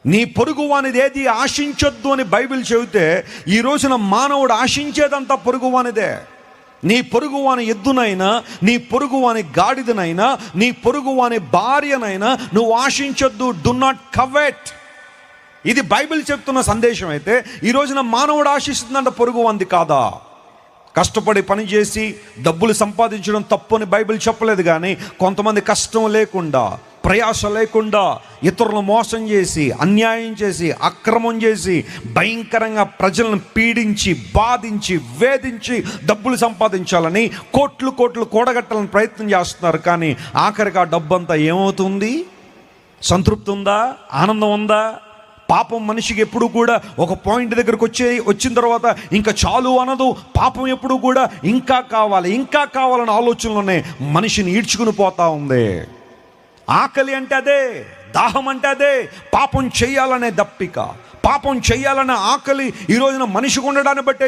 నీ పొరుగు వానిది ఏది ఆశించొద్దు అని బైబిల్ చెబితే, ఈ రోజున మానవుడు ఆశించేదంతా పొరుగు వానిదే. నీ పొరుగువాని ఎద్దునైనా, నీ పొరుగువాని గాడిదనైనా, నీ పొరుగువాని భార్యనైనా నువ్వు ఆశించొద్దు. Do not covet. ఇది బైబిల్ చెప్తున్న సందేశం. అయితే ఈ రోజున మానవుడు ఆశిస్తుందంట పొరుగువాంది కాదా? కష్టపడి పని చేసి డబ్బులు సంపాదించడం తప్పు అని బైబిల్ చెప్పలేదు, కానీ కొంతమంది కష్టం లేకుండా, ప్రయాస లేకుండా ఇతరులను మోసం చేసి, అన్యాయం చేసి, అక్రమం చేసి, భయంకరంగా ప్రజలను పీడించి, బాధించి, వేధించి డబ్బులు సంపాదించాలని కోట్లు కోట్లు కూడగట్టాలని ప్రయత్నం చేస్తున్నారు. కానీ ఆఖరికి ఆ డబ్బంతా ఏమవుతుంది? సంతృప్తి ఉందా? ఆనందం ఉందా? పాపం మనిషికి ఎప్పుడు కూడా ఒక పాయింట్ దగ్గరకు వచ్చిన తర్వాత ఇంకా చాలు అనదు. పాపం ఎప్పుడు కూడా ఇంకా కావాలి, ఇంకా కావాలనే ఆలోచనలోనే మనిషిని ఈడ్చుకుని పోతా ఉంది. ఆకలి అంటే అదే, దాహం అంటే అదే, పాపం చేయాలనే దప్పిక, పాపం చేయాలనే ఆకలి ఈ రోజున మనిషికి ఉండడాన్ని బట్టే